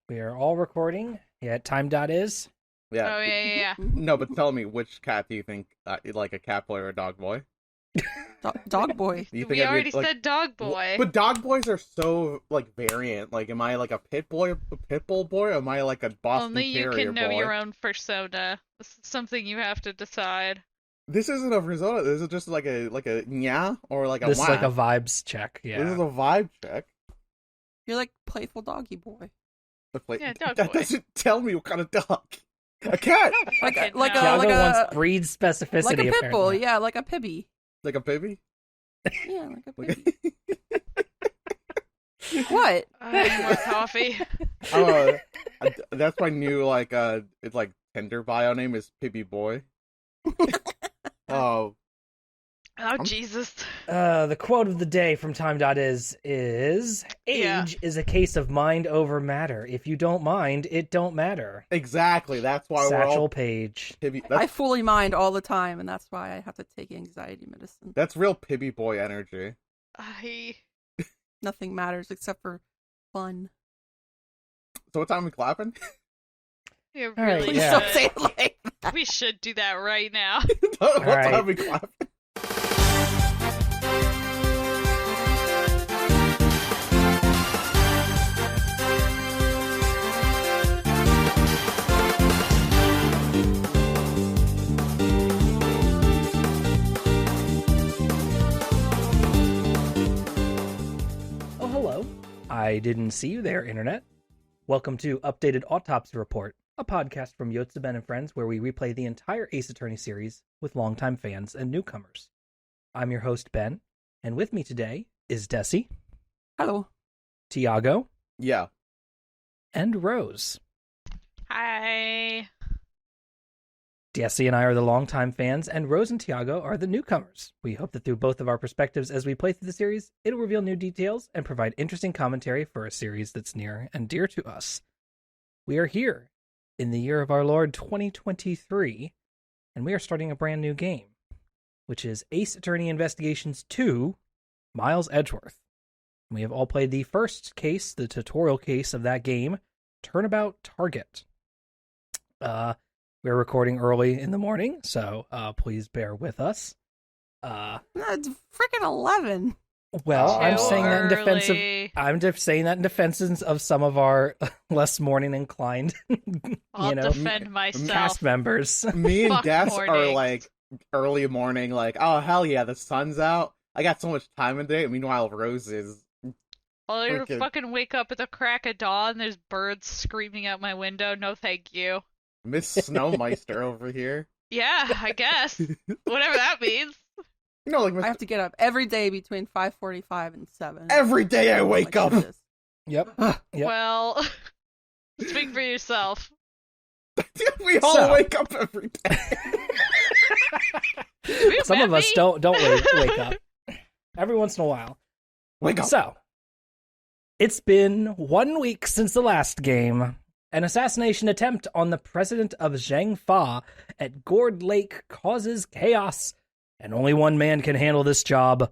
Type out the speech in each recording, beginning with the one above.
We are all recording. Yeah, time.is. Yeah. Oh, yeah. No, but tell me, which cat do you think, like a cat boy or a dog boy? Dog boy. Do you think We I'd be, already like, said dog boy. But dog boys are so, like, variant. Like, am I, like, a pit bull boy, or am I, like, a Boston Only you Terrier can know boy? your own persona. This is something you have to decide. This isn't a persona. This is just, like a nya, or, like, a This is wah. like a vibes check. This Yeah. is a vibe check. You're like playful doggy boy. Yeah, dog that boy. doesn't tell me what kind of dog. A cat! Like a, Okay, like no. a Tiago like wants a breed specificity. like a pit bull. apparently. Yeah, like a pibby. Like a baby? Yeah, like a pibby. What? More coffee. That's my new, it's like Tinder bio name is Pibby Boy. Oh, Oh, Jesus. The quote of the day from time.is is age Yeah. is a case of mind over matter. If you don't mind, it don't matter. exactly. That's why we're Satchel all Page. Pibby. I fully mind all the time, and that's why I have to take anxiety medicine. That's real Pibby Boy energy. Nothing matters except for fun. So what time are we clapping? You All right, really Please yeah. don't should. say it like that. We should do that right now. What right. time are we clapping? Oh, hello. I didn't see you there, Internet. Welcome to Updated Autopsy Report, a podcast from Yotsuben and Friends where we replay the entire Ace Attorney series with longtime fans and newcomers. I'm your host, Ben, and with me today is Dessy, Hello. Tiago, Yeah. and Rose. Hi. Dessy and I are the longtime fans, and Rose and Tiago are the newcomers. We hope that through both of our perspectives as we play through the series, it'll reveal new details and provide interesting commentary for a series that's near and dear to us. We are here in the year of our Lord 2023, and we are starting a brand new game, which is Ace Attorney Investigations 2, Miles Edgeworth. We have all played the first case, the tutorial case of that game, Turnabout Target. We're recording early in the morning, so please bear with us. It's freaking 11. Well, I'm Too saying that in defense of early. I'm just saying that in defense of some of our less morning inclined, I'll know, defend myself. cast members. Me and Fuck Des are mornings. like early morning, like, oh hell yeah, the sun's out. I got so much time in the day. Meanwhile, Rose is I'll freaking- fucking wake up at the crack of dawn. There's birds screaming out my window. No, thank you. Miss Snowmeister over here. Yeah, I guess. Whatever that means. You know, like I have to get up every day between 5:45 and 7. every day I wake Like up. this. Yep. Yep. Well, speak for yourself. We all So- wake up every day. You Some met of us me? don't wake up every once in a while. Wake up. So, it's been 1 week since the last game. An assassination attempt on the president of Zhangfa at Gourd Lake causes chaos, and only one man can handle this job,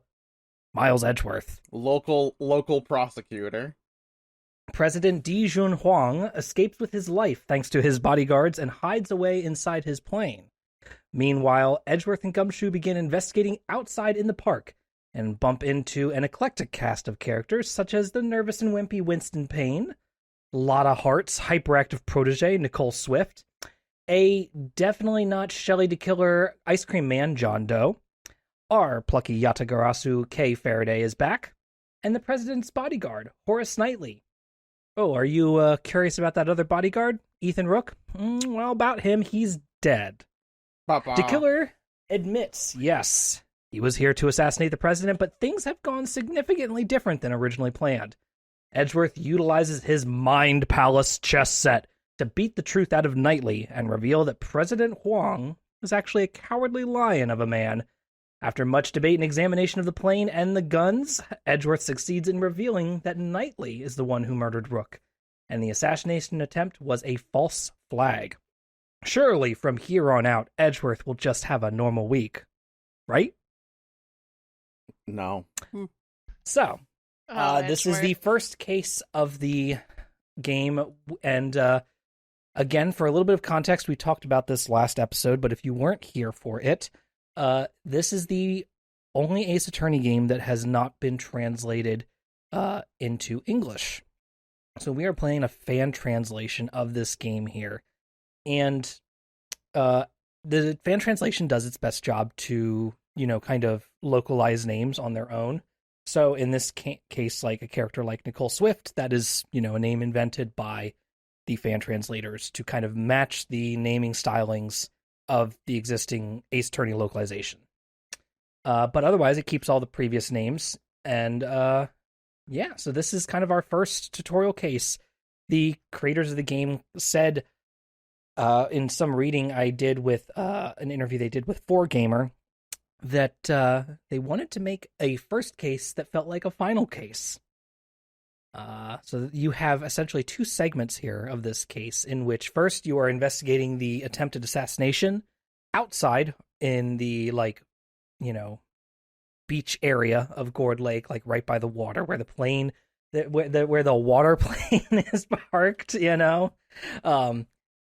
Miles Edgeworth. Local prosecutor. President Di Junhuang escapes with his life thanks to his bodyguards and hides away inside his plane. Meanwhile, Edgeworth and Gumshoe begin investigating outside in the park and bump into an eclectic cast of characters such as the nervous and wimpy Winston Payne, Lotta Hart's hyperactive protege Nicole Swift, a definitely not Shelley the Killer ice cream man John Doe, our plucky Yatagarasu Kay Faraday is back, and the president's bodyguard, Horace Knightley. Oh, are you curious about that other bodyguard, Ethan Rook? Well, about him, he's dead. Papa. The killer admits, yes, he was here to assassinate the president, but things have gone significantly different than originally planned. Edgeworth utilizes his Mind Palace chess set to beat the truth out of Knightley and reveal that President Huang was actually a cowardly lion of a man. After much debate and examination of the plane and the guns, Edgeworth succeeds in revealing that Knightley is the one who murdered Rook, and the assassination attempt was a false flag. Surely, from here on out, Edgeworth will just have a normal week, right? No. So, Oh, this is the Edgeworth. first case of the game. And again, for a little bit of context, we talked about this last episode, but if you weren't here for it, this is the only Ace Attorney game that has not been translated into English. So we are playing a fan translation of this game here. And the fan translation does its best job to, kind of localize names on their own. So in this case, like a character like Nicole Swift, that is, a name invented by the fan translators to kind of match the naming stylings of the existing Ace Attorney localization. But otherwise, it keeps all the previous names. And so this is kind of our first tutorial case. The creators of the game said in some reading I did with an interview they did with 4Gamer that they wanted to make a first case that felt like a final case. So you have essentially two segments here of this case, in which first you are investigating the attempted assassination outside in the, beach area of Gourd Lake, like right by the water, where the plane, where the water plane is parked, and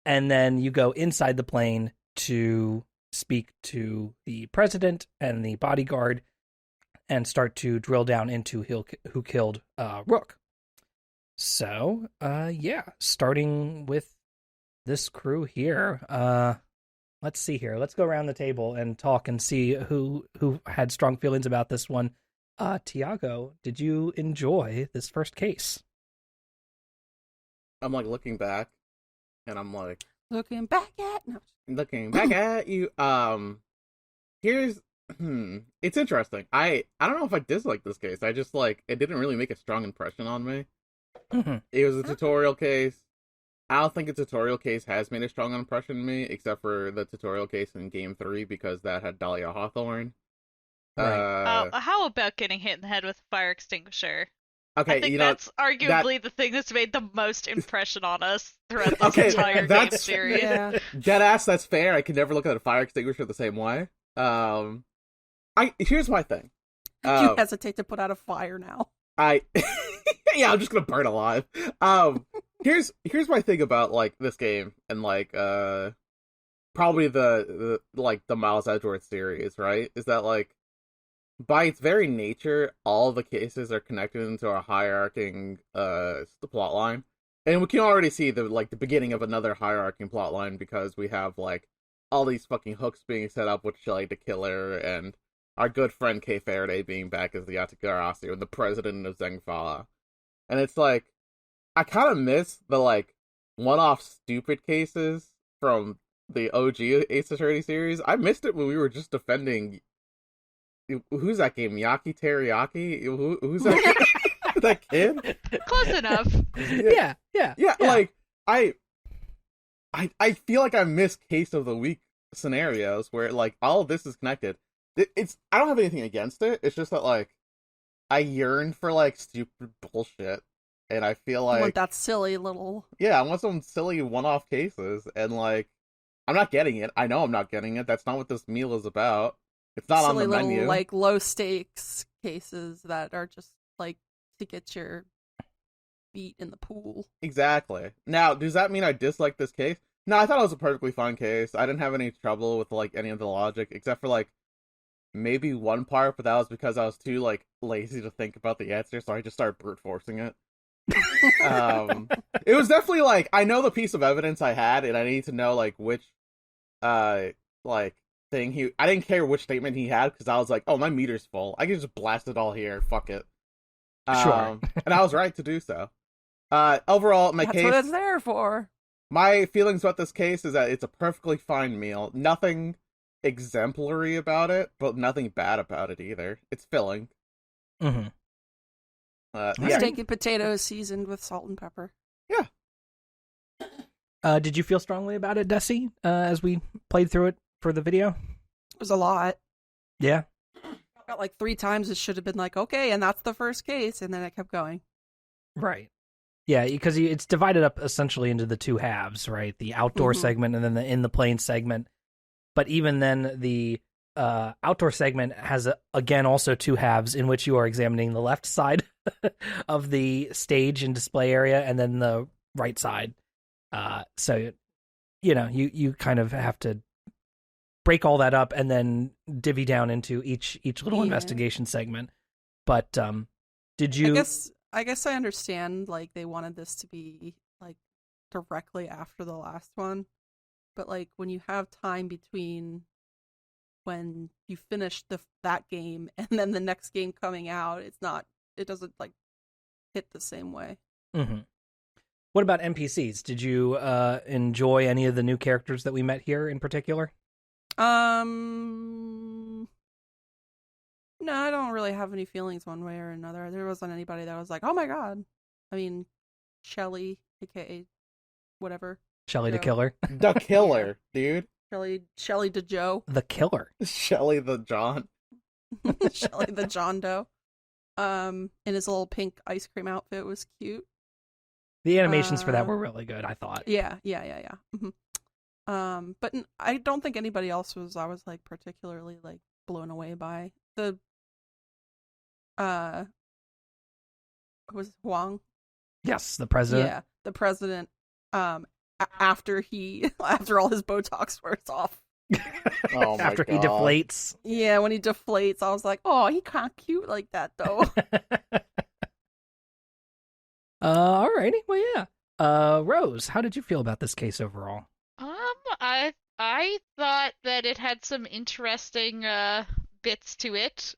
then you go inside the plane to speak to the president and the bodyguard and start to drill down into who killed Rook. So, starting with this crew here, let's see here. Let's go around the table and talk and see who had strong feelings about this one. Tiago, did you enjoy this first case? I'm looking back, and I'm like, Looking back at you. Here's it's interesting. I don't know if I dislike this case. I just it didn't really make a strong impression on me. Mm-hmm. It was a tutorial case. I don't think a tutorial case has made a strong impression on me, except for the tutorial case in Game 3, because that had Dahlia Hawthorne. Right. How about getting hit in the head with a fire extinguisher? Okay, I think that's arguably the thing that's made the most impression on us throughout this entire game series. Yeah. Deadass, that's fair. I could never look at a fire extinguisher the same way. Here's my thing. You hesitate to put out a fire now. Yeah, I'm just gonna burn alive. Here's my thing about this game and probably the Miles Edgeworth series, right? Is that by its very nature, all the cases are connected into a hierarching plot line. And we can already see the beginning of another hierarching plot line, because we have all these fucking hooks being set up with Shelly the Killer and our good friend Kay Faraday being back as the Yatagarasu and the president of Zengfa. And it's I kind of miss the one-off stupid cases from the OG Ace Attorney series. I missed it when we were just defending. Who's that game? Yaki Teriyaki? Who's that? That kid? Close enough. Yeah. I feel like I miss case of the week scenarios where all of this is connected. It's I don't have anything against it. It's just that I yearn for stupid bullshit, and I feel You want that silly little. I want some silly one-off cases, and I'm not getting it. I know I'm not getting it. That's not what this meal is about. It's not silly on the menu. Little, low stakes cases that are just to get your feet in the pool. Exactly. Now, does that mean I dislike this case? No, I thought it was a perfectly fine case. I didn't have any trouble with any of the logic, except for maybe one part, but that was because I was too lazy to think about the answer, so I just started brute forcing it. It was definitely I know the piece of evidence I had, and I need to know which thing I didn't care which statement he had, because I was oh, my meter's full. I can just blast it all here. Fuck it. Sure. And I was right to do so. Overall, That's what it's there for. My feelings about this case is that it's a perfectly fine meal. Nothing exemplary about it, but nothing bad about it either. It's filling. Mm-hmm. Steak and potatoes seasoned with salt and pepper. Yeah. Did you feel strongly about it, Dessy, as we played through it for the video? It was a lot. Yeah. About 3 times it should have been okay, and that's the first case, and then it kept going. Right. Yeah, because it's divided up essentially into the two halves, right? The outdoor segment and then the in the plane segment. But even then, the outdoor segment has, again, also two halves in which you are examining the left side of the stage and display area, and then the right side. So you kind of have to break all that up and then divvy down into each little investigation segment. But did you? I guess I understand. Like they wanted this to be like directly after the last one, but like when you have time between when you finish that game and then the next game coming out, it doesn't like hit the same way. Mm-hmm. What about NPCs? Did you enjoy any of the new characters that we met here in particular? No, I don't really have any feelings one way or another. There wasn't anybody that was like, oh my god. I mean, Shelly, aka whatever. Shelly the Killer. The Killer, dude. Shelly the Joe. The Killer. Shelly the John. Shelly the John Doe. In his little pink ice cream outfit was cute. The animations for that were really good, I thought. Yeah. Mm-hmm. But I don't think anybody else I was like particularly like blown away by. Was Huang? Yes, the president. Yeah, the president. After all his Botox wears off. Oh my After God. he deflates. Yeah, when he deflates, I was like, oh, he kind of cute like that though. Alrighty, well, yeah. Rose, how did you feel about this case overall? I thought that it had some interesting bits to it.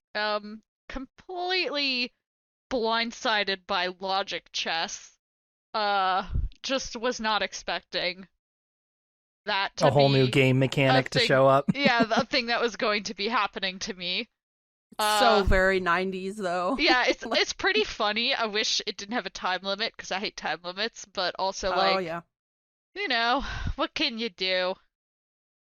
Completely blindsided by logic chess. Just was not expecting that to a whole be new game mechanic to show up. Yeah, the thing that was going to be happening to me. So very 90s though. Yeah, it's pretty funny. I wish it didn't have a time limit because I hate time limits, but also like, yeah. What can you do?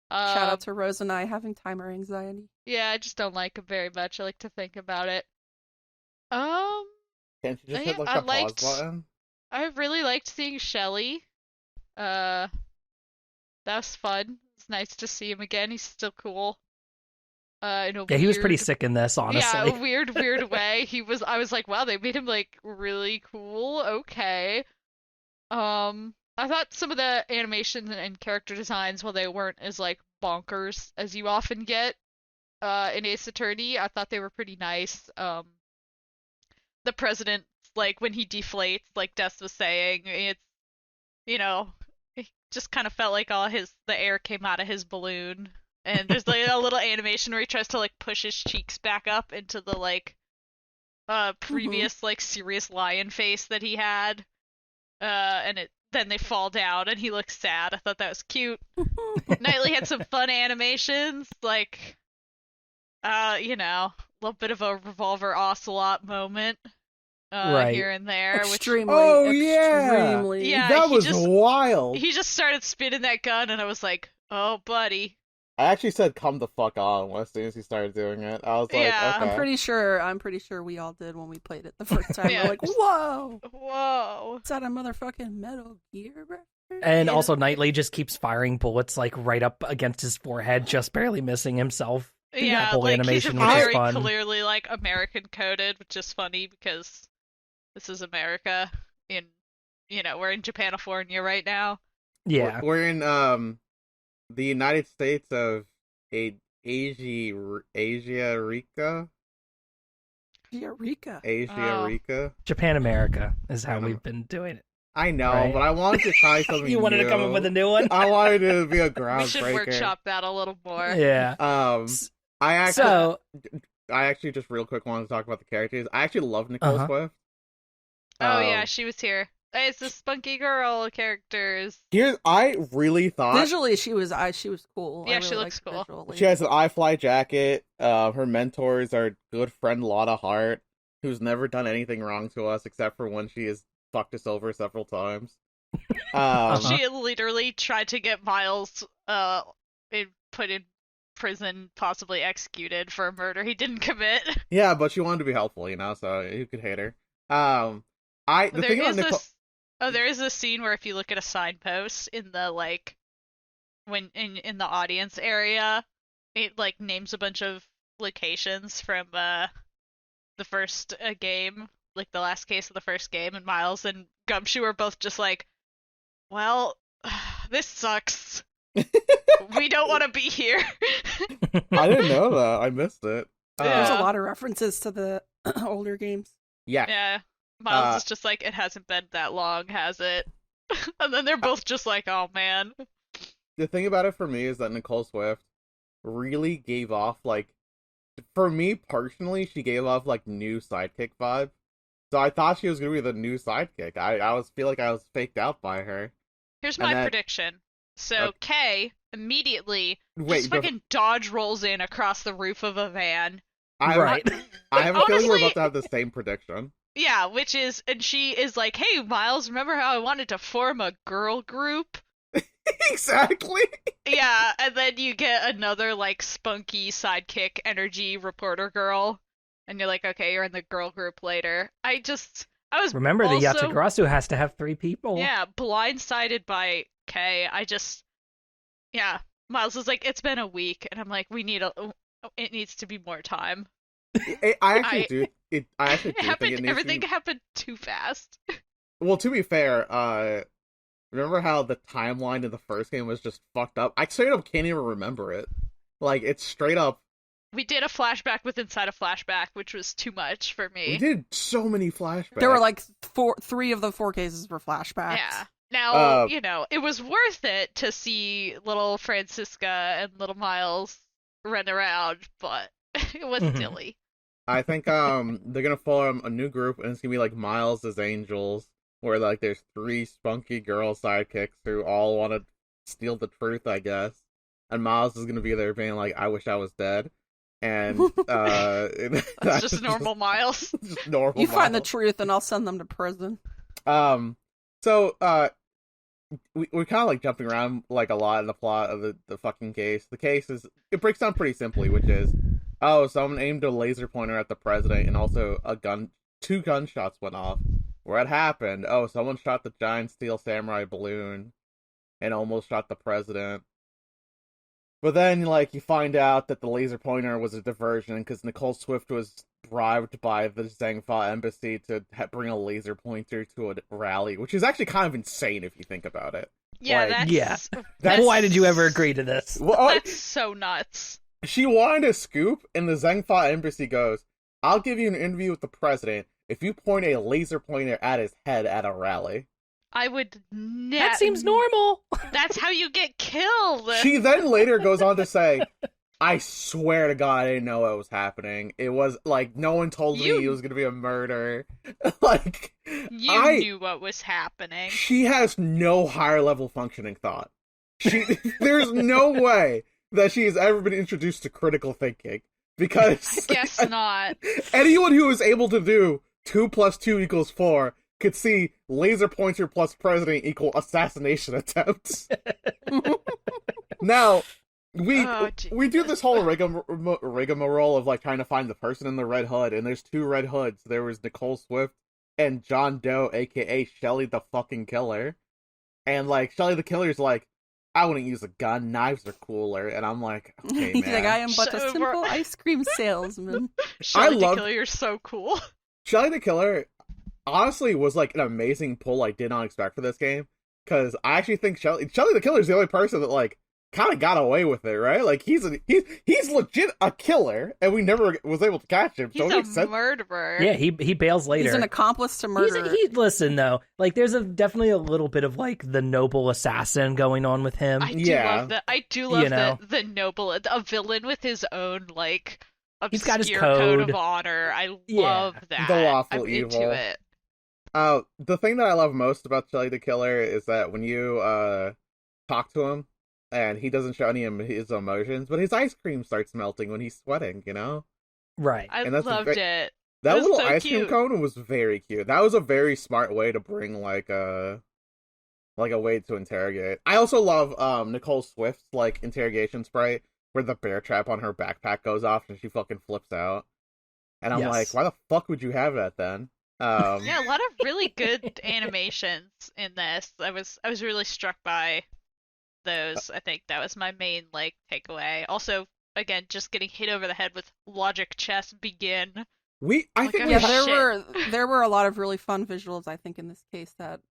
Shout out to Rose and I having timer anxiety. Yeah, I just don't like it very much. I like to think about it. Can't you just hit like the pause button? I really liked seeing Shelly. That was fun. It's nice to see him again. He's still cool. He was pretty sick in this, honestly. Yeah, a weird way. I was like, wow, they made him like really cool. Okay. I thought some of the animations and character designs, while they weren't as like bonkers as you often get in Ace Attorney, I thought they were pretty nice. The president, like when he deflates, like Des was saying, it's it just kind of felt like the air came out of his balloon. And there's like a little animation where he tries to like push his cheeks back up into the like previous like serious lion face that he had. And then they fall down and he looks sad. I thought that was cute. Knightley had some fun animations, like a little bit of a revolver ocelot moment. Right. Here and there. Extremely. Yeah, that was wild. He just started spinning that gun and I was like, oh buddy. I actually said come the fuck on as soon as he started doing it. I was like, Yeah. okay. I'm pretty sure we all did when we played it the first time. Yeah. We're like, whoa! Whoa. Is that a motherfucking Metal Gear reference? And also Knightley just keeps firing bullets like right up against his forehead, just barely missing himself. Yeah, that whole like animation, he's which is very fun. clearly like American coded, which is funny because this is America we're in Japanifornia right now. Yeah. We're in the United States of Asia Rica. Asia Rica. Japan America is how we've been doing it. I know, right? But I wanted to try something You wanted new. to come up with a new one? I wanted to be a groundbreaker. We should workshop that a little more. Yeah. I actually just real quick wanted to talk about the characters. I actually love Nicole Swift. Oh yeah, she was here. Hey, it's the spunky girl characters. I really thought visually she was cool. Yeah, really she looks cool. Visually. She has an iFly jacket. Her mentors are good friend Lotta Hart, who's never done anything wrong to us except for when she has fucked us over several times. She literally tried to get Miles put in prison, possibly executed for a murder he didn't commit. Yeah, but she wanted to be helpful, so who could hate her? There is a scene where if you look at a signpost in the when in the audience area, it like names a bunch of locations from the first game, like the last case of the first game, and Miles and Gumshoe are both just like, well, this sucks. We don't want to be here. I didn't know that. I missed it. There's a Yeah. lot of references to the older games. Yeah. Yeah. Miles is just like, it hasn't been that long, has it? And then they're both just like, oh man. The thing about it for me is that Nicole Swift really gave off, like, for me personally, she gave off, like, new sidekick vibe. So I thought she was going to be the new sidekick. I feel like I was faked out by her. Here's And my that- prediction. So Kay immediately Wait, just fucking dodge rolls in across the roof of a van. Right. I have a feeling we're Honestly- about to have the same prediction. Yeah, which is, and she is like, hey, Miles, remember how I wanted to form a girl group? Exactly. Yeah, and then you get another, like, spunky sidekick energy reporter girl, and you're like, okay, you're in the girl group later. I was Remember, the also, Yatagarasu has to have 3 people. yeah, blindsided by Kay. Yeah, Miles was like, it's been a week, and I'm like, it needs to be more time. I actually do think Everything happened too fast. Well, to be fair, remember how the timeline in the first game was just fucked up? I straight up can't even remember it. Like, it's straight up. We did a flashback with inside a flashback, which was too much for me. We did so many flashbacks. There were like 3 of the 4 cases were flashbacks. Yeah. Now, it was worth it to see little Francisca and little Miles run around, but it was Mhm. silly. I think they're gonna form a new group, and it's gonna be like Miles as Angels, where like there's 3 spunky girl sidekicks who all want to steal the truth, I guess. And Miles is gonna be there being like, "I wish I was dead," and That's just normal Miles. just normal. You find the Miles. truth and I'll send them to prison. So we're kind of like jumping around like a lot in the plot of the fucking case. The case it breaks down pretty simply, which is, someone aimed a laser pointer at the president, and also 2 gunshots went off. What happened? Someone shot the giant steel samurai balloon and almost shot the president. But then, like, you find out that the laser pointer was a diversion because Nicole Swift was bribed by the Zhangfa embassy to bring a laser pointer to a rally, which is actually kind of insane if you think about it. Yeah, Like, that's Why did you ever agree to this? Well, That's so nuts. she wanted a scoop, and the Zhangfa embassy goes, "I'll give you an interview with the president if you point a laser pointer at his head at a rally." I would never. That seems normal. That's how you get killed. She then later goes on to say, "I swear to God, I didn't know what was happening. It was like no one told me it was gonna be a murder." Like, You knew what was happening. she has no higher level functioning thought. There's no way that she has ever been introduced to critical thinking, because I guess not. anyone who is able to do 2 + 2 = 4 could see laser pointer plus president equal assassination attempts. Now, we do this whole rigmarole of like trying to find the person in the red hood, and there's 2 red hoods. There was Nicole Swift and John Doe, aka Shelly the fucking Killer. And like Shelly the Killer's like, "I wouldn't use a gun. Knives are cooler." And I'm like, okay, He's man. like, I am but a So simple ice cream salesman. Shelly love- Killer, you're so cool. Shelly the Killer honestly was like an amazing pull I did not expect for this game, because I actually think Shelly the Killer is the only person that like kind of got away with it, right? Like he's legit a killer, and we never was able to catch him. He's So it makes a sense. murderer. Yeah, he bails later. He's an accomplice to murder. Listen though, like there's definitely a little bit of like the noble assassin going on with him. I do Yeah. love that. I do love You know. the noble, a villain with his own like He's got his obscure code code. of honor. I Yeah. love that. The lawful I'm evil. into it. The thing that I love most about Shelly the Killer is that when you talk to him, and he doesn't show any of his emotions, but his ice cream starts melting when he's sweating, you know? Right. I And that's a loved great- it. That It was little so ice cream cute. cone was very cute. That was a very smart way to bring like a way to interrogate. I also love Nicole Swift's like interrogation sprite where the bear trap on her backpack goes off and she fucking flips out. And I'm Yes. like, why the fuck would you have that then? Yeah, a lot of really good animations in this. I was really struck by those. I think that was my main like takeaway. Also, again, just getting hit over the head with logic chess begin. I Like, think oh, we Yeah, shit. there were a lot of really fun visuals, I think, in this case that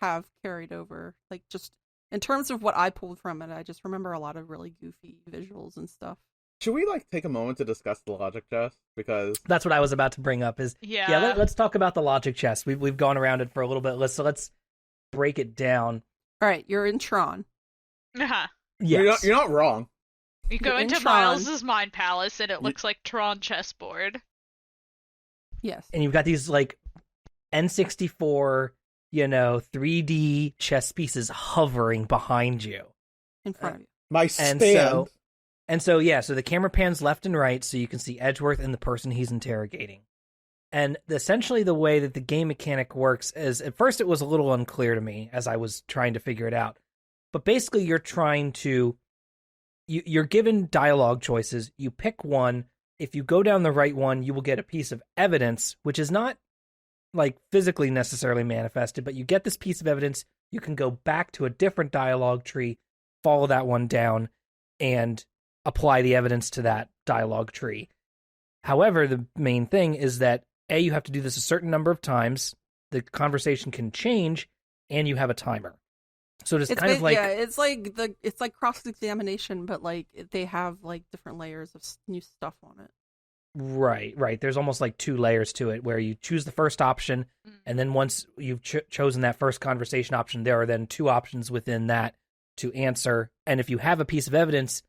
have carried over. Like, just in terms of what I pulled from it, I just remember a lot of really goofy visuals and stuff. Should we like take a moment to discuss the logic chest? Because That's what I was about to bring up. Let's talk about the logic chest. We've gone around it for a little bit. Let's break it down. All right, you're in Tron. Uh-huh. Yes. you're not wrong. You go You're in into Tron. Miles's mind palace, and it looks like Tron chessboard. Yes. And you've got these like N64, 3D chess pieces hovering behind you. In front of you. My And stand. so the camera pans left and right so you can see Edgeworth and the person he's interrogating. And essentially the way that the game mechanic works is, at first it was a little unclear to me as I was trying to figure it out. But basically you're given dialogue choices. You pick one. If you go down the right one, you will get a piece of evidence, which is not like physically necessarily manifested, but you get this piece of evidence. You can go back to a different dialogue tree, follow that one down, and apply the evidence to that dialogue tree. However, the main thing is that you have to do this a certain number of times. The conversation can change, and you have a timer. So it's kind of like it's like cross-examination, but like they have like different layers of new stuff on it. Right. There's almost like two layers to it, where you choose the first option, and then once you've chosen that first conversation option, there are then two options within that to answer. And if you have a piece of evidence,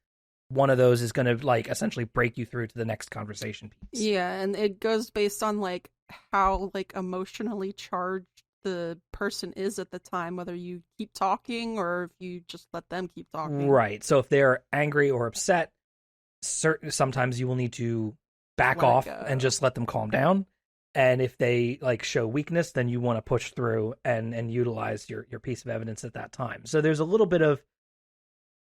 one of those is going to like essentially break you through to the next conversation piece. Yeah, and it goes based on like how like emotionally charged the person is at the time, whether you keep talking or if you just let them keep talking. Right. So if they're angry or upset, sometimes you will need to back off and just let them calm down. And if they like show weakness, then you want to push through and utilize your piece of evidence at that time. So there's a little bit of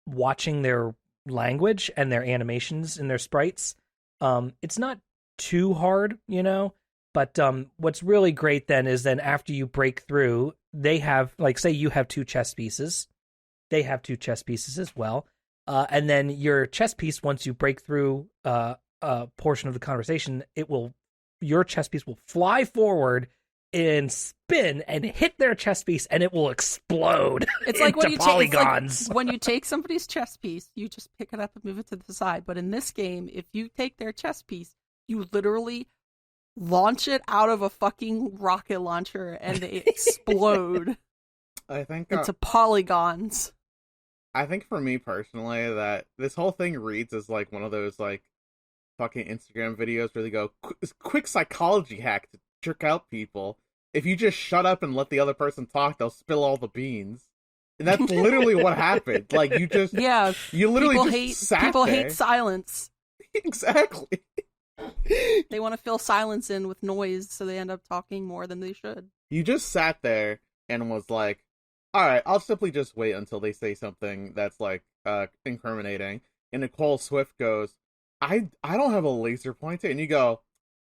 watching their language and their animations and their sprites. It's not too hard, but what's really great then is then after you break through, they have, like, say you have two chess pieces, they have two chess pieces as well. And then your chess piece, once you break through a portion of the conversation, your chess piece will fly forward and spin and hit their chess piece, and it will explode. It's like when polygons. when you take somebody's chess piece, you just pick it up and move it to the side. But in this game, if you take their chess piece, you literally launch it out of a fucking rocket launcher, and they explode. I think into polygons. I think for me personally, that this whole thing reads as like one of those like fucking Instagram videos where they go, quick psychology hack to jerk out people. If you just shut up and let the other person talk, they'll spill all the beans. And that's literally what happened. Like, you literally sat people there. hate silence. Exactly. They want to fill silence in with noise, so they end up talking more than they should. You just sat there and was like, alright, I'll simply just wait until they say something that's like incriminating. And Nicole Swift goes, I don't have a laser pointer. And you go,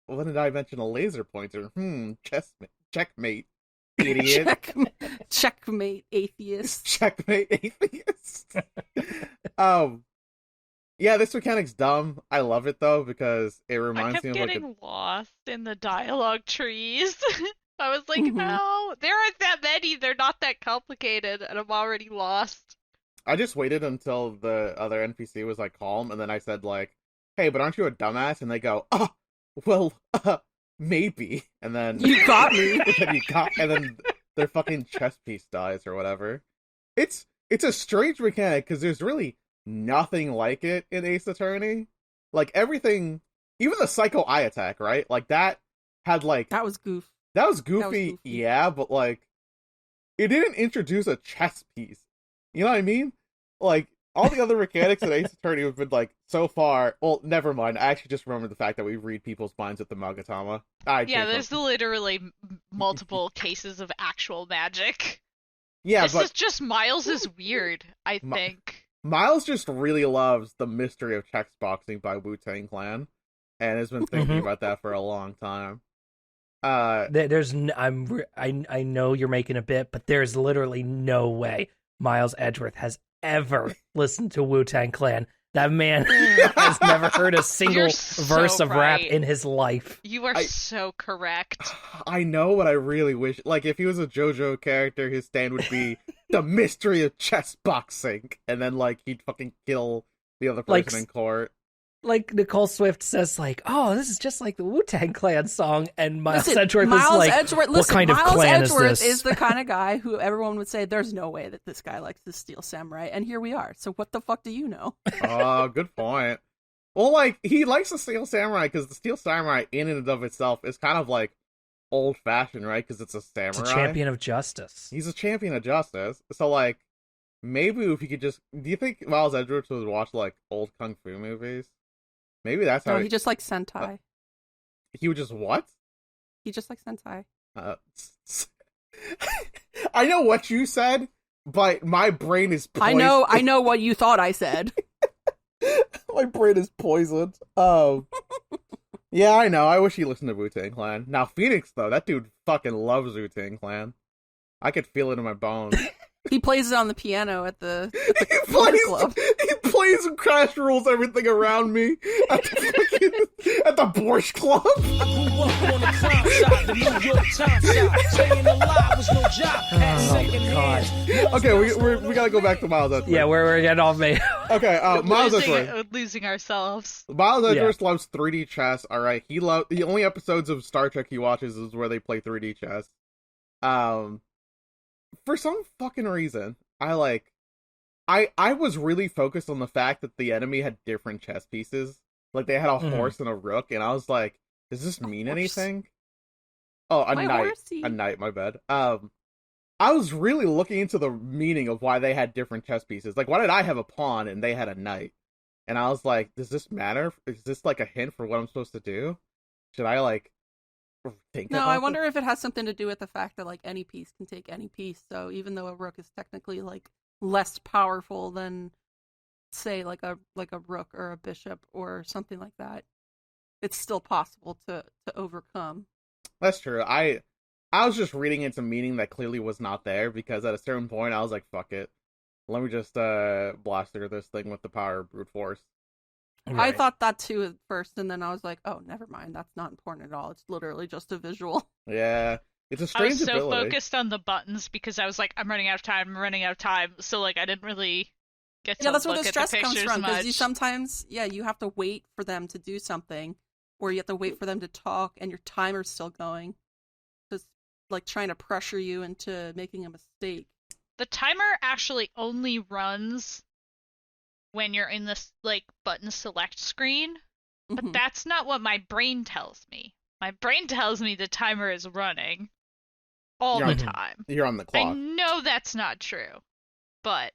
well, when did I mention a laser pointer? Checkmate, idiot. Checkmate, atheist. Checkmate, atheist. Yeah, this mechanic's dumb. I love it though, because it reminds me of like getting lost in the dialogue trees. I was like, no, there aren't that many. They're not that complicated, and I'm already lost. I just waited until the other NPC was like calm, and then I said like, hey, but aren't you a dumbass? And they go, well, maybe. And then you got me. and then their fucking chess piece dies or whatever. It's a strange mechanic because there's really nothing like it in Ace Attorney. Like everything, even the Psycho Eye attack, right? Like that had like that was goofy. That was goofy, yeah, but like it didn't introduce a chess piece. You know what I mean? Like all the other mechanics in Ace Attorney have been like so far. Well, never mind. I actually just remembered the fact that we read people's minds with the Magatama. There's literally multiple cases of actual magic. Yeah, this is just Miles is weird. I think Miles just really loves the mystery of chess boxing by Wu-Tang Clan, and has been thinking about that for a long time. I know you're making a bit, but there's literally no way Miles Edgeworth has ever listened to Wu-Tang Clan. That man has never heard a single You're verse so of rap right. in his life. You are so correct. I know what I really wish. Like, if he was a JoJo character, his stand would be the mystery of chess boxing, and then like he'd fucking kill the other person in court. Like Nicole Swift says, like, "Oh, this is just like the Wu-Tang Clan song," and Miles Listen, Edgeworth Miles is like, Edgeworth, "What kind of Miles clan Edgeworth is this?" is the kind of guy who everyone would say, "There's no way that this guy likes the Steel Samurai," and here we are. So what the fuck do you know? Oh, good point. Well, like, he likes the Steel Samurai because the Steel Samurai in and of itself is kind of like old-fashioned, right? Because it's a samurai. It's a champion of justice. He's a champion of justice. So, like, maybe if he could just... Do you think Miles Edgeworth would watch, like, old kung fu movies? Maybe that's how... No, he just likes Sentai. He would just what? He just likes Sentai. I know what you said, but my brain is poisoned. I know what you thought I said. My brain is poisoned. Oh. Yeah, I know. I wish he listened to Wu-Tang Clan. Now, Phoenix, though, that dude fucking loves Wu-Tang Clan. I could feel it in my bones. He plays it on the piano at the club. He plays and crash rolls everything around me at the Borscht Club. I grew up on the crime side, the New York Times side. Staying alive was no job. Okay, we gotta go back to Miles Edgeworth. Yeah, we're getting off me. Okay, Miles Edgeworth. Losing ourselves. Miles Edgeworth loves 3D chess. All right, the only episodes of Star Trek he watches is where they play 3D chess. For some fucking reason, I was really focused on the fact that the enemy had different chess pieces. Like, they had a horse and a rook, and I was like, does this mean anything? Oh, a knight. Horsey. A knight, my bad. I was really looking into the meaning of why they had different chess pieces. Like, why did I have a pawn and they had a knight? And I was like, does this matter? Is this like a hint for what I'm supposed to do? Should I, like, think No, about I this? wonder if it has something to do with the fact that, like, any piece can take any piece. So even though a rook is technically, like, less powerful than, say, like a rook or a bishop or something like that, it's still possible to overcome. That's true. I was just reading into meaning that clearly was not there, because at a certain point I was like, fuck it. Let me just blast through this thing with the power of brute force. I thought that too at first, and then I was like, oh, never mind. That's not important at all. It's literally just a visual. Yeah. It's a I strange was so ability. focused on the buttons because I was like, I'm running out of time. So, like, I didn't really get to That's where look the at the stress comes pictures from, because much. you sometimes, you have to wait for them to do something, or you have to wait for them to talk, and your timer's still going. Just, like, trying to pressure you into making a mistake. The timer actually only runs when you're in this, like, button select screen, but Mhm. that's not what my brain tells me. My brain tells me the timer is running all You're the on- time. You're on the I clock. know that's not true, but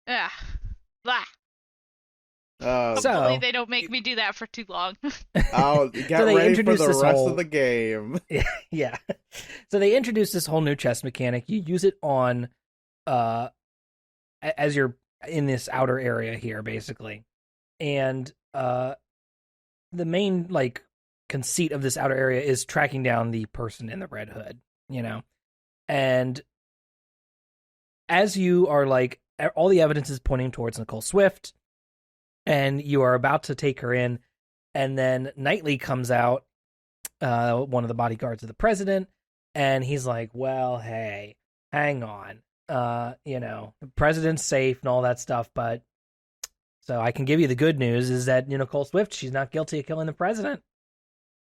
blah. Hopefully they don't make me do that for too long. Oh, get So they ready for introduced the this rest whole- of the game. Yeah. So they introduced this whole new chess mechanic. You use it on, as you're in this outer area here, basically. And the main, like, conceit of this outer area is tracking down the person in the red hood, you know? And as you are, like, all the evidence is pointing towards Nicole Swift, and you are about to take her in, and then Knightley comes out, one of the bodyguards of the president, and he's like, well, hey, hang on. The president's safe and all that stuff, but so I can give you the good news is that, Nicole Swift, she's not guilty of killing the president.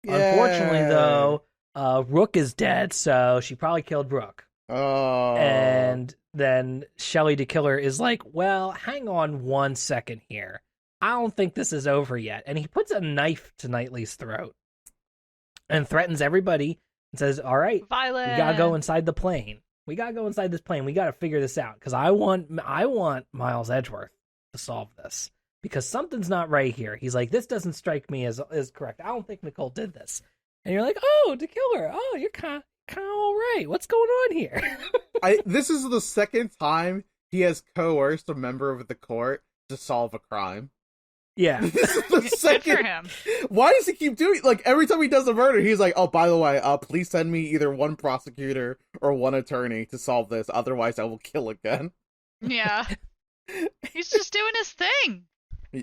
Unfortunately, Yay. though, Rook is dead, so she probably killed Rook. Oh. And then Shelley the killer is like, well, hang on 1 second here. I don't think this is over yet. And he puts a knife to Knightley's throat and threatens everybody and says, all right, Violent. we gotta go inside the plane. We gotta go inside this plane. We gotta figure this out, because I want Miles Edgeworth to solve this, because something's not right here. He's like, this doesn't strike me as correct. I don't think Nicole did this. And you're like, oh, to kill her. Oh, you're kind of all right. What's going on here? This is the second time he has coerced a member of the court to solve a crime. Yeah. This is the Good for second. him. Why does he keep doing? Like, every time he does a murder, he's like, "Oh, by the way, please send me either one prosecutor or one attorney to solve this. Otherwise, I will kill again." Yeah. He's just doing his thing.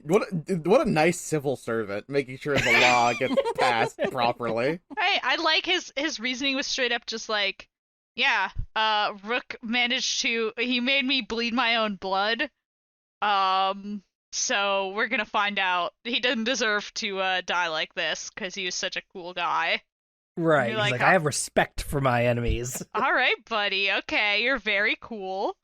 What a nice civil servant, making sure the law gets passed properly. Hey, I like his reasoning was straight up just like, yeah, Rook he made me bleed my own blood. So we're gonna find out. He doesn't deserve to die like this because he was such a cool guy. Right. You're He's like, like, I have respect for my enemies. All right, buddy. Okay, you're very cool.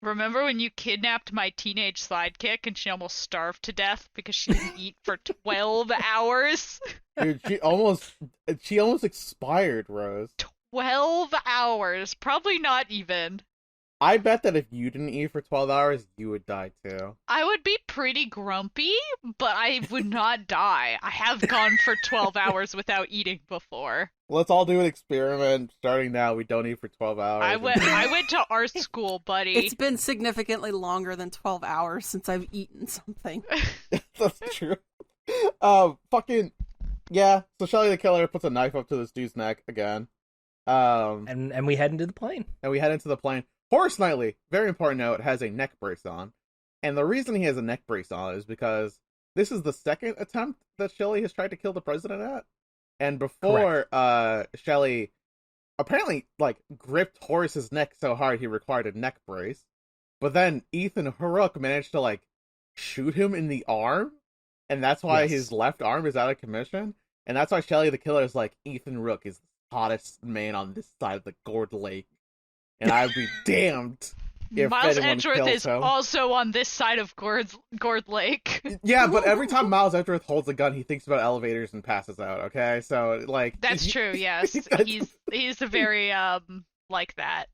Remember when you kidnapped my teenage sidekick and she almost starved to death because she didn't eat for 12 hours? Dude, she almost expired, Rose. 12 hours. Probably not even. I bet that if you didn't eat for 12 hours, you would die too. I would be pretty grumpy, but I would not die. I have gone for 12 hours without eating before. Let's all do an experiment starting now. We don't eat for 12 hours. I went to art school, buddy. It's been significantly longer than 12 hours since I've eaten something. That's true. Fucking yeah. So Shelly the Killer puts a knife up to this dude's neck again. And we head into the plane. And we head into the plane. Horace Knightley, very important note, has a neck brace on. And the reason he has a neck brace on is because this is the second attempt that Shelley has tried to kill the president at. And before, Shelley apparently, gripped Horace's neck so hard he required a neck brace. But then Ethan Hrook managed to, shoot him in the arm. And that's why his left arm is out of commission. And that's why Shelley the Killer is like, Ethan Hrook is the hottest man on this side of the Gourd Lake. And I'd be damned if Miles anyone Edgeworth kills is him. also on this side of Gourd Lake. Yeah, but every time Miles Edgeworth holds a gun, he thinks about elevators and passes out, okay? So, That's true, yes. He's a very, like that.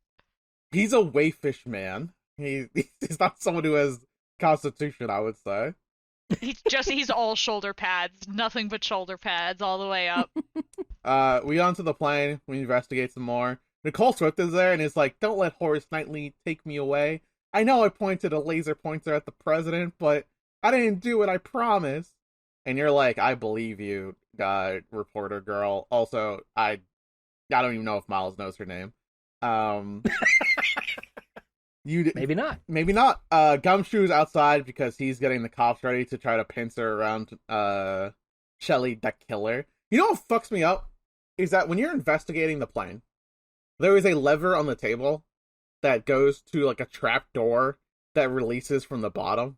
He's a wayfish man. He's not someone who has constitution, I would say. He's all shoulder pads. Nothing but shoulder pads all the way up. We get onto the plane. We investigate some more. Nicole Swift is there and is like, don't let Horace Knightley take me away. I know I pointed a laser pointer at the president, but I didn't do it, I promise. And you're like, I believe you, reporter girl. Also, I don't even know if Miles knows her name. Maybe not. Maybe not. Gumshoe's outside because he's getting the cops ready to try to pincer around Shelley the Killer. You know what fucks me up? Is that when you're investigating the plane, there is a lever on the table that goes to a trap door that releases from the bottom.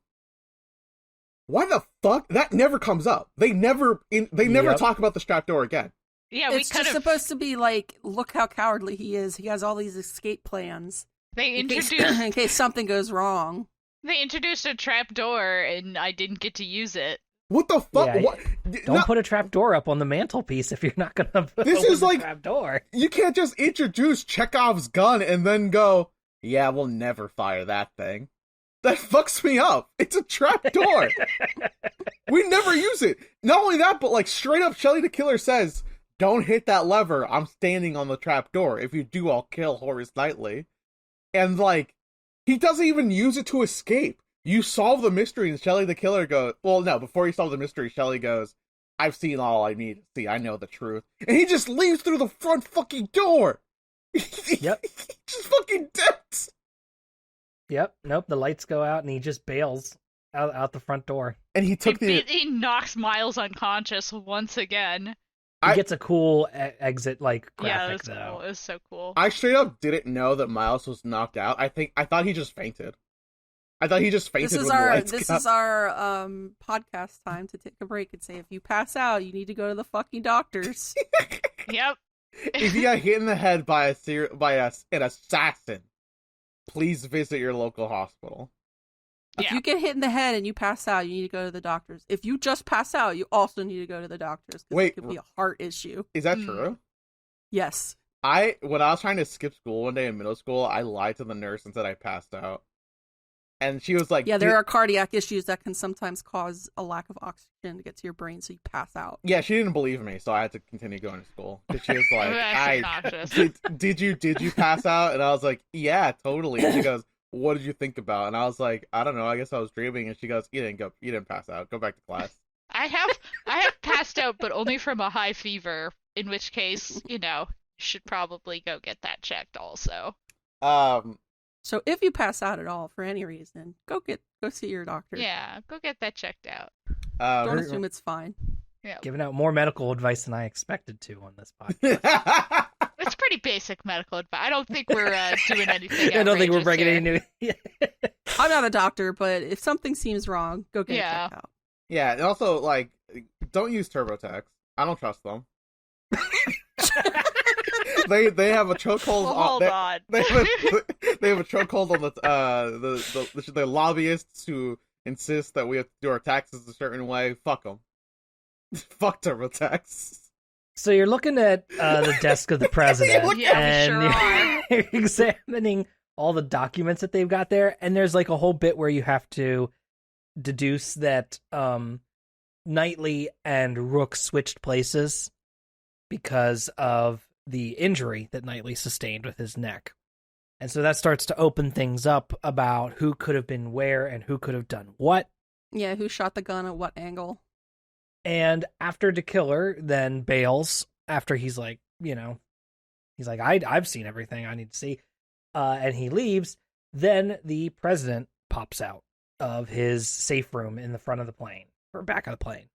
Why the fuck? That never comes up. They never talk about the trap door again. Yeah, it's just supposed to be look how cowardly he is. He has all these escape plans. In case something goes wrong. They introduced a trap door and I didn't get to use it. What the fuck? Yeah, what? Don't put a trap door up on the mantelpiece if you're not gonna. This is the trap door. You can't just introduce Chekhov's gun and then go, "Yeah, we'll never fire that thing." That fucks me up. It's a trap door. We never use it. Not only that, but straight up, Shelley the Killer says, "Don't hit that lever. I'm standing on the trap door. If you do, I'll kill Horace Knightley." And he doesn't even use it to escape. You solve the mystery, and Shelley the Killer goes, well, no, before you solve the mystery, Shelley goes, I've seen all I need to see. I know the truth. And he just leaves through the front fucking door. Yep. He just fucking dips. Yep. Nope. The lights go out, and he just bails out the front door. And he took he knocks Miles unconscious once again. He gets a cool exit graphic, yeah, though. Cool. It was so cool. I straight up didn't know that Miles was knocked out. I thought he just fainted. This is our podcast time to take a break and say, if you pass out, you need to go to the fucking doctors. Yep. If you got hit in the head by an assassin, please visit your local hospital. If you get hit in the head and you pass out, you need to go to the doctors. If you just pass out, you also need to go to the doctors. Wait, it could be a heart issue. Is that true? Yes. When I was trying to skip school one day in middle school, I lied to the nurse and said I passed out. And she was like... Yeah, there are cardiac issues that can sometimes cause a lack of oxygen to get to your brain, so you pass out. Yeah, she didn't believe me, so I had to continue going to school. Because she was like, did you pass out? And I was like, yeah, totally. And she goes, what did you think about? And I was like, I don't know, I guess I was dreaming. And she goes, you didn't pass out. Go back to class. I have passed out, but only from a high fever, in which case, you should probably go get that checked also. So if you pass out at all for any reason, go see your doctor. Yeah, go get that checked out. Don't assume it's fine. Yeah. Giving out more medical advice than I expected to on this podcast. It's pretty basic medical advice. I don't think we're doing anything. I don't think we're outrageous breaking here. any new. I'm not a doctor, but if something seems wrong, go get it checked out. Yeah, and also, like, don't use TurboTax. I don't trust them. They have a chokehold Hold on. They have a chokehold on the lobbyists who insist that we have to do our taxes a certain way. Fuck them. Fuck TurboTax. So you're looking at the desk of the president, Yeah, we and sure are. you're examining all the documents that they've got there, and there's like a whole bit where you have to deduce that Knightley and Rook switched places because of the injury that Knightley sustained with his neck. And so that starts to open things up about who could have been where and who could have done what. Yeah, who shot the gun at what angle? And after the killer then bails, after he's like, he's like, I've seen everything I need to see. And he leaves, then the president pops out of his safe room in the front of the plane, or back of the plane.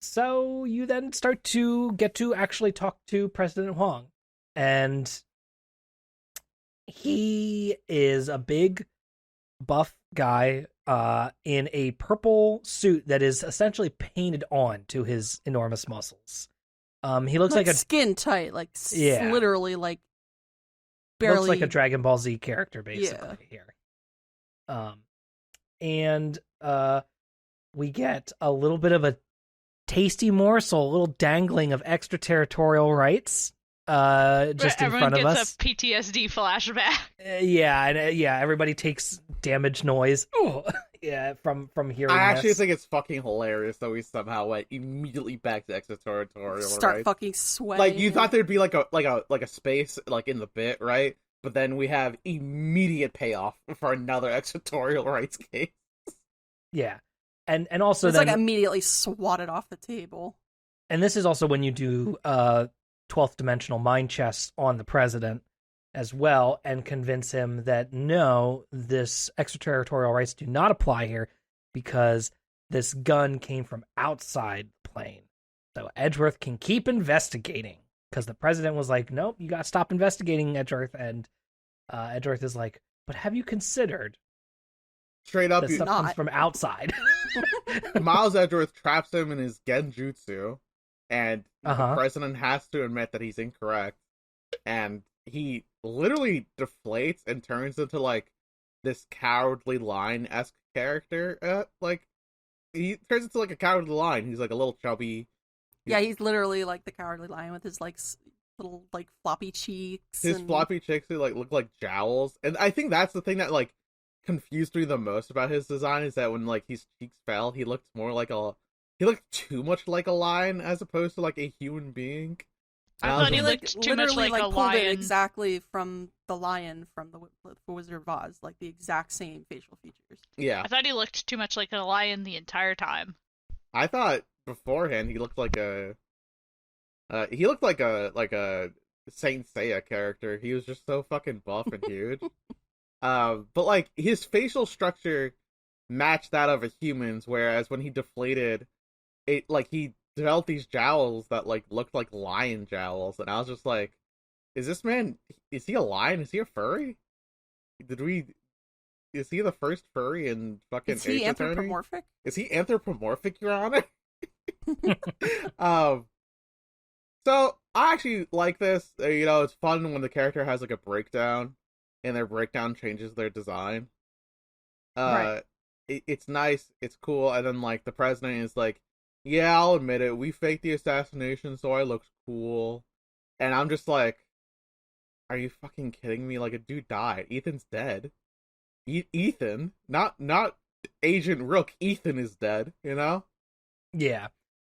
So you then start to get to actually talk to President Huang. And he is a big, buff guy in a purple suit that is essentially painted on to his enormous muscles. He looks like a skin tight, Yeah. literally barely looks like a Dragon Ball Z character basically here. And we get a little bit of a tasty morsel, a little dangling of extraterritorial rights just in front of us. Everyone gets a PTSD flashback. Everybody takes damage noise. Yeah, from hearing I actually this. think it's fucking hilarious that we somehow went immediately back to extraterritorial. start right? fucking sweating. Like you thought there'd be like a space like in the bit, right? But then we have immediate payoff for another extraterritorial rights case. Yeah. And also it's then, like immediately swatted off the table. and this is also when you do 12th dimensional mind chess on the president as well, and convince him that no, this extraterritorial rights do not apply here because this gun came from outside the plane. So Edgeworth can keep investigating because the president was like, nope, you got to stop investigating, Edgeworth. And Edgeworth is like, but have you considered Straight up, that stuff comes from outside? Miles Edgeworth traps him in his genjutsu, and the president has to admit that he's incorrect, and he literally deflates and turns into like this Cowardly Lion-esque character. He turns into like a Cowardly Lion. He's like a little chubby. Yeah, he's literally like the Cowardly Lion with his little floppy cheeks. His floppy cheeks look like jowls, and I think that's the thing that confused me the most about his design is that when his cheeks fell, he looked too much like a lion as opposed to like a human being. I thought he looked too much like a pulled lion. it exactly from the lion from the Wizard of Oz, like the exact same facial features. Yeah, I thought he looked too much like a lion the entire time. I thought beforehand he looked like a Saint Seiya character. He was just so fucking buff and huge. But his facial structure matched that of a human's, whereas when he deflated, it he developed these jowls that looked like lion jowls, and I was just like, is he a lion? Is he a furry? Is he the first furry in fucking Is he Ace Attorney? anthropomorphic? Is he anthropomorphic, Your Honor? So I actually like this. It's fun when the character has a breakdown, and their breakdown changes their design. Right. It's nice, it's cool, and then the president is like, yeah, I'll admit it, we faked the assassination so I looked cool. And I'm just like, are you fucking kidding me? A dude died. Ethan's dead. Ethan, not Agent Rook, Ethan is dead, Yeah.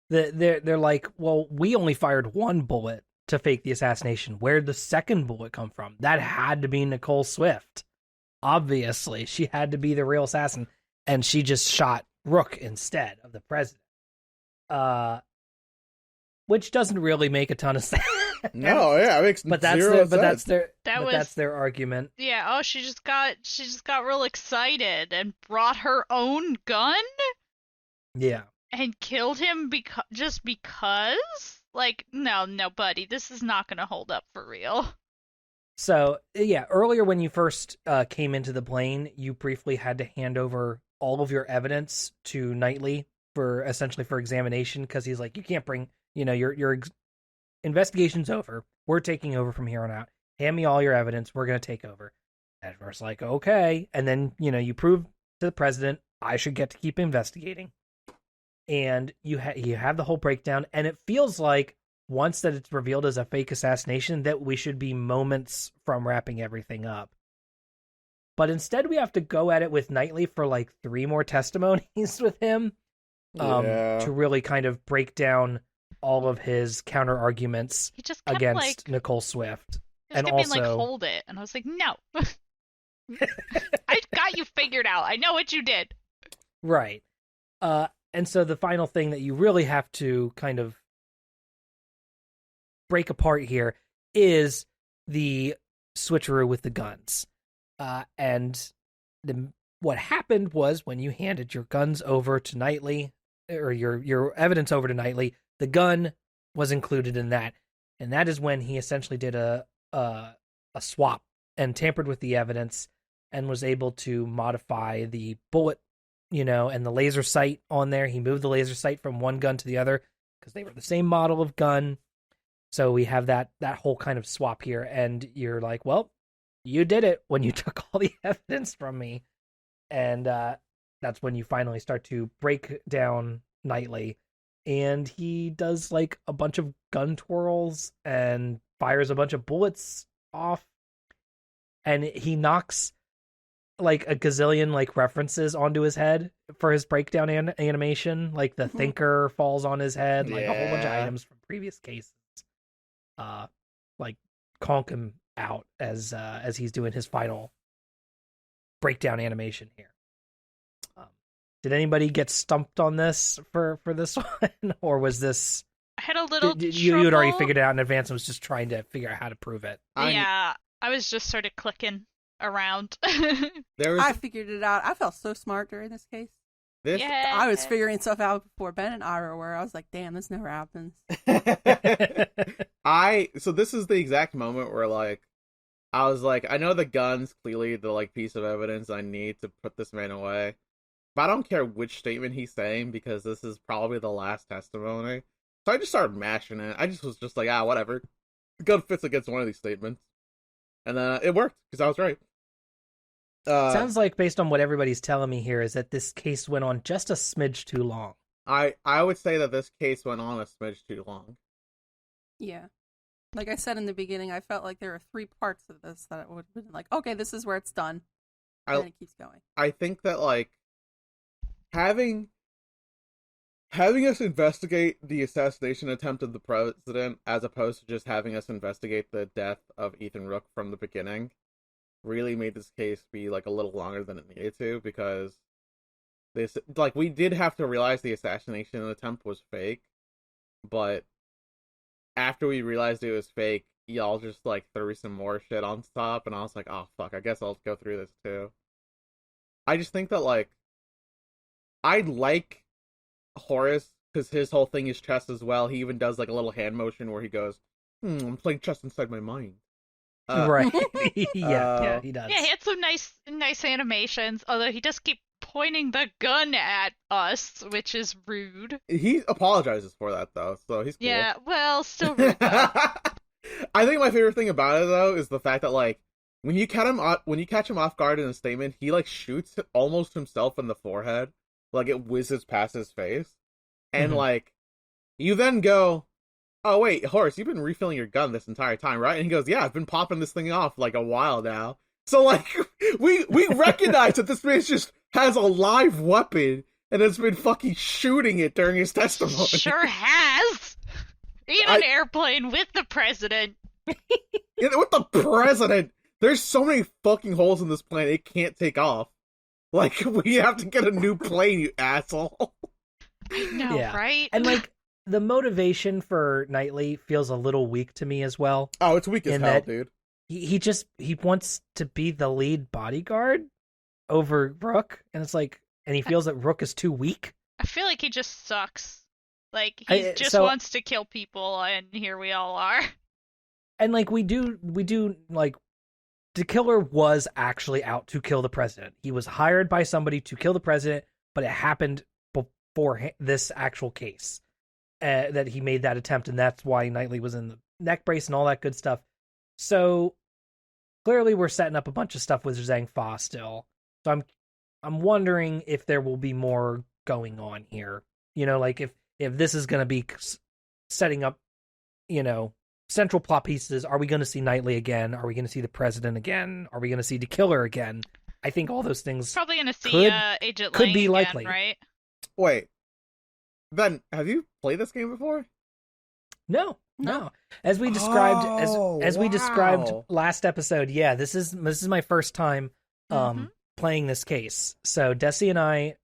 They're like, well, we only fired one bullet to fake the assassination. Where'd the second bullet come from? That had to be Nicole Swift. Obviously, she had to be the real assassin, and she just shot Rook instead of the president. which doesn't really make a ton of sense. No, yeah, it makes But that's zero their, sense. but that's their, That but was- that's their argument. Yeah, oh, she just got real excited and brought her own gun Yeah. and killed him just because? Like, no, buddy, this is not gonna hold up for real. So, yeah, earlier when you first came into the plane, you briefly had to hand over all of your evidence to Knightley for examination, because he's like, you can't bring, your investigation's over. We're taking over from here on out. Hand me all your evidence. We're going to take over. Edward's like, okay. And then, you prove to the president, I should get to keep investigating. And you have the whole breakdown, and it feels like once that it's revealed as a fake assassination that we should be moments from wrapping everything up. But instead we have to go at it with Knightley for like 3 more testimonies with him to really kind of break down all of his counter arguments He just kept against Nicole Swift. and and being like, also- hold it. And I was like, no. I got you figured out. I know what you did. Right. And so the final thing that you really have to kind of break apart here is the switcheroo with the guns. And what happened was when you handed your guns over to Knightley, or your evidence over to Knightley, the gun was included in that. And that is when he essentially did a swap and tampered with the evidence and was able to modify the bullet, and the laser sight on there. He moved the laser sight from one gun to the other because they were the same model of gun. So we have that whole kind of swap here, and you're like, well, you did it when you took all the evidence from me. And that's when you finally start to break down Knightley, and he does like a bunch of gun twirls and fires a bunch of bullets off, and he knocks like a gazillion like references onto his head for his breakdown animation. Like the thinker falls on his head, like a whole bunch of Yeah. items from previous cases. Like conk him out as he's doing his final breakdown animation here. Did anybody get stumped on this for this one, or was this I had a little you had already trouble. figured it out in advance and was just trying to figure out how to prove it? Yeah, I was just sort of clicking around. There was I figured it out. I felt so smart during this case. this. Yeah. I was figuring stuff out before Ben and Ira were. I was like, damn, this never happens. So this is the exact moment where like I was like, I know the gun's clearly the like piece of evidence I need to put this man away, but I don't care which statement he's saying because this is probably the last testimony. So I just started mashing it. I just was just like, whatever. The gun fits against one of these statements, and then it worked because I was right. Sounds like, based on what everybody's telling me here, is that this case went on just a smidge too long. I would say that this case went on a smidge too long. Yeah. Like I said in the beginning, I felt like there were 3 parts of this that it would have been like, okay, this is where it's done. And then it keeps going. I think that like having us investigate the assassination attempt of the president as opposed to just having us investigate the death of Ethan Rook from the beginning really made this case be like a little longer than it needed to, because this like we did have to realize the assassination attempt was fake, but after we realized it was fake, y'all just like threw some more shit on top, and I was like, oh fuck, I guess I'll go through this too. I just think that like I like Horace because his whole thing is chess as well. He even does like a little hand motion where he goes, I'm playing chess inside my mind. Right. Yeah, he does. Yeah, he had some nice animations, although he does keep pointing the gun at us, which is rude. He apologizes for that though, so he's cool. Yeah, well, still rude though. I think my favorite thing about it though is the fact that like when you catch him off guard in a statement, he like shoots almost himself in the forehead, like it whizzes past his face, and like you then go, oh wait, Horace, you've been refilling your gun this entire time, right? And he goes, yeah, I've been popping this thing off like a while now. So like we recognize that this man just has a live weapon and has been fucking shooting it during his testimony. Sure has. In an airplane with the president. With the president. There's so many fucking holes in this plane it can't take off. Like, we have to get a new plane, you asshole. I know, Yeah. right? And like the motivation for Knightley feels a little weak to me as well. Oh, it's weak as In hell, that- dude. He wants to be the lead bodyguard over Rook, and it's like, and he feels that Rook is too weak. I feel like he just sucks. Like he just wants to kill people, and here we all are. And like we do like the killer was actually out to kill the president. He was hired by somebody to kill the president, but it happened before this actual case that he made that attempt, and that's why Knightley was in the neck brace and all that good stuff. So clearly, we're setting up a bunch of stuff with Zhang Fa still. So I'm wondering if there will be more going on here. You know, like if this is going to be setting up, you know, central plot pieces. Are we going to see Knightley again? Are we going to see the president again? Are we going to see the killer again? I think all those things Probably going to see Agent could Lang be again, likely, right? Wait, Ben, have you played this game before? No. As we described, as we described wow. last episode, yeah, this is my first time playing this case. So Dessy and I,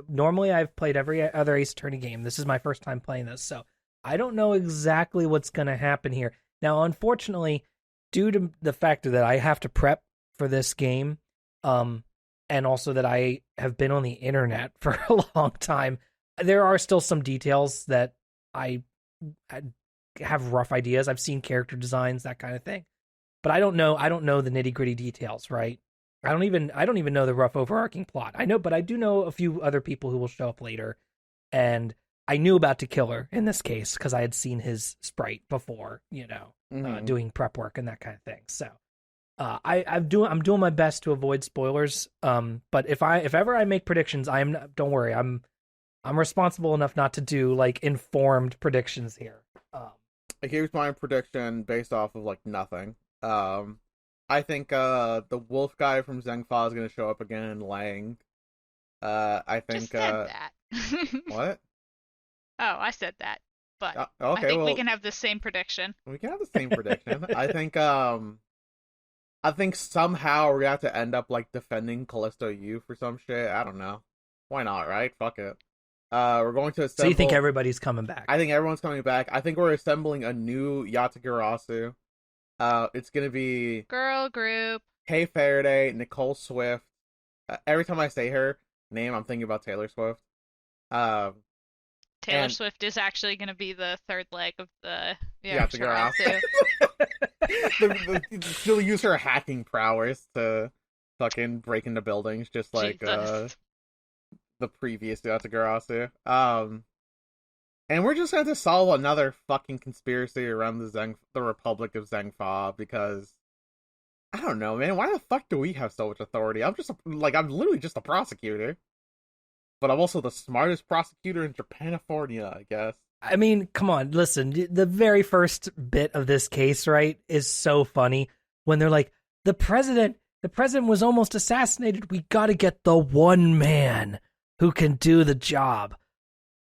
normally I've played every other Ace Attorney game. This is my first time playing this, so I don't know exactly what's going to happen here. Now, unfortunately, due to the fact that I have to prep for this game, and also that I have been on the internet for a long time, there are still some details that I have rough ideas. I've seen character designs, that kind of thing, but I don't know the nitty-gritty details, right? I don't even know the rough overarching plot. But I do know a few other people who will show up later, and I knew about the killer in this case because I had seen his sprite before, you know, doing prep work and that kind of thing. So I'm doing my best to avoid spoilers. But if ever I make predictions, don't worry, I'm responsible enough not to do like informed predictions here. Here's my prediction based off of like nothing. I think the wolf guy from Zhang Fa is gonna show up again in Lang. I think Just said that. what? Oh, I said that, but okay, I think we can have the same prediction. We can have the same prediction. I think somehow we're gonna have to end up like defending Callisto U for some shit. I don't know. Why not, right? Fuck it. We're going to assemble... So you think everybody's coming back? I think everyone's coming back. I think we're assembling a new Yatagarasu. It's gonna be girl group. Kay Faraday, Nicole Swift. Every time I say her name, I'm thinking about Taylor Swift. Taylor Swift is actually going to be the third leg of the Yatagarasu. She'll use her hacking prowess to fucking break into buildings, just like the previous Yatagarasu. And we're just going to solve another fucking conspiracy around the Republic of Zhang Fa, because I don't know, man. Why the fuck do we have so much authority? I'm literally just a prosecutor. But I'm also the smartest prosecutor in Japanifornia, I guess. I mean, come on, listen. The very first bit of this case, right, is so funny when they're like, the president was almost assassinated. We got to get the one man who can do the job.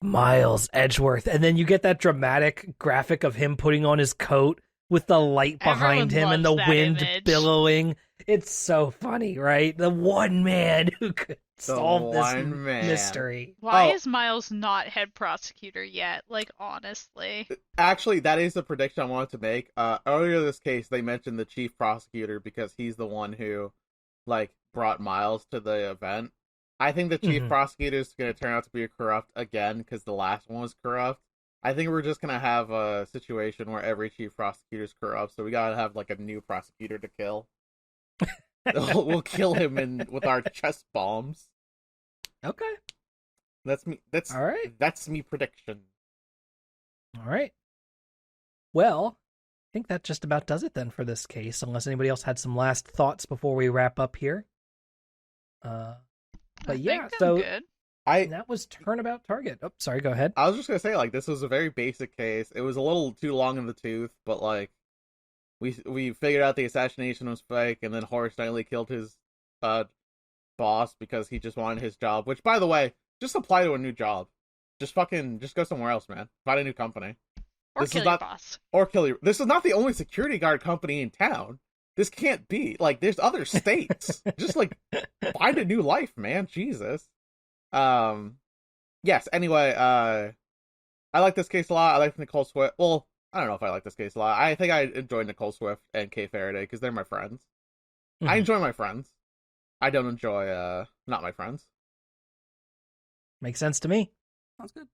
Miles Edgeworth. And then you get that dramatic graphic of him putting on his coat with the light behind him and the wind billowing. It's so funny, right? The one man who could solve this mystery. Why is Miles not head prosecutor yet? Like, honestly. Actually, that is the prediction I wanted to make. Earlier this case, they mentioned the chief prosecutor because he's the one who, like, brought Miles to the event. I think the chief prosecutor is going to turn out to be corrupt again because the last one was corrupt. I think we're just going to have a situation where every chief prosecutor is corrupt, so we got to have, like, a new prosecutor to kill. We'll kill him with our chest bombs. Okay. That's me. All right. That's me prediction. All right. Well, I think that just about does it then for this case, unless anybody else had some last thoughts before we wrap up here. But yeah, so good. That was Turnabout Target. Oh, sorry, go ahead. I was just gonna say, like, this was a very basic case. It was a little too long in the tooth, but like, we figured out the assassination was fake, and then Horace Knightley killed his boss because he just wanted his job. Which, by the way, just apply to a new job. Just go somewhere else, man. Find a new company. Or kill your boss. Or kill your... This is not the only security guard company in town. This can't be. Like, there's other states. Just, like, find a new life, man. Jesus. Yes, anyway, I like this case a lot. I like Nicole Swift. Well, I don't know if I like this case a lot. I think I enjoy Nicole Swift and Kay Faraday because they're my friends. I enjoy my friends. I don't enjoy not my friends. Makes sense to me. Sounds good.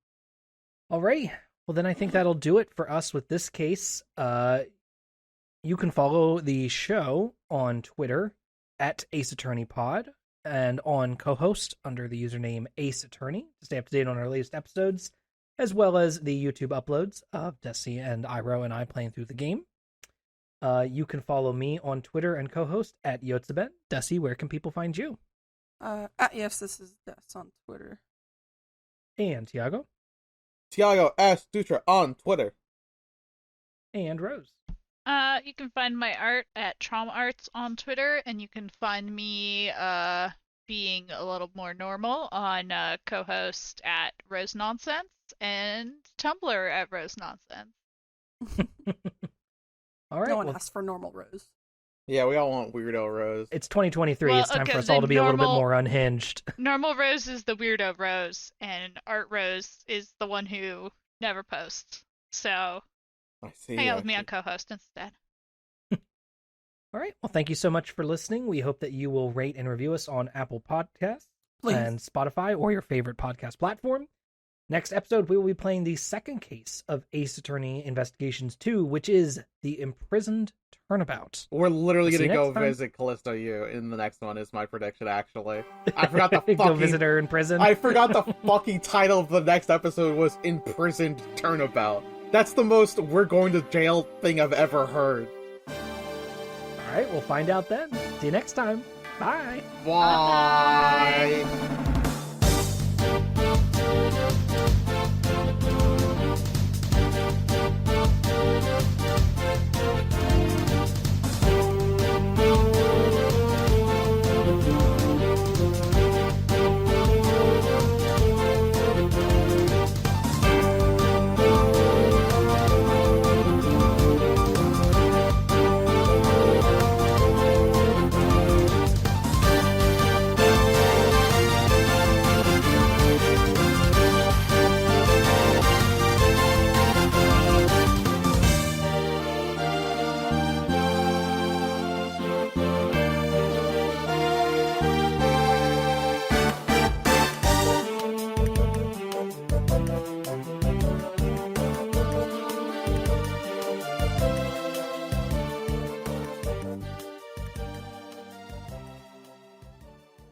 All right. Well, then I think that'll do it for us with this case. You can follow the show on Twitter at Ace Attorney Pod and on co-host under the username Ace Attorney to stay up to date on our latest episodes, as well as the YouTube uploads of Dessy and Iro and I playing through the game. You can follow me on Twitter and co-host at Yotsubet. Dessy, where can people find you? Yes, this is Des on Twitter. And Tiago. Tiago S. Dutra on Twitter. And Rose. You can find my art at Trauma Arts on Twitter, and you can find me being a little more normal on co-host at Rose Nonsense and Tumblr at Rose Nonsense. All right. No one asked for normal Rose. Yeah, we all want Weirdo Rose. It's 2023. Well, it's time okay, for us all to be a little bit normal- more unhinged. Normal Rose is the weirdo Rose, and Art Rose is the one who never posts. So I see. hang out with me on co-host instead. All right. Well, thank you so much for listening. We hope that you will rate and review us on Apple Podcasts Please. and Spotify or your favorite podcast platform. Next episode, we will be playing the second case of Ace Attorney Investigations 2, which is the Imprisoned Turnabout. We're literally See you gonna go next time. visit Callisto U in the next one. Is my prediction actually? I forgot the Go fucking. visit her in prison. I forgot the fucking title of the next episode was Imprisoned Turnabout. That's the most we're going to jail thing I've ever heard. All right. We'll find out then. See you next time. Bye. Bye.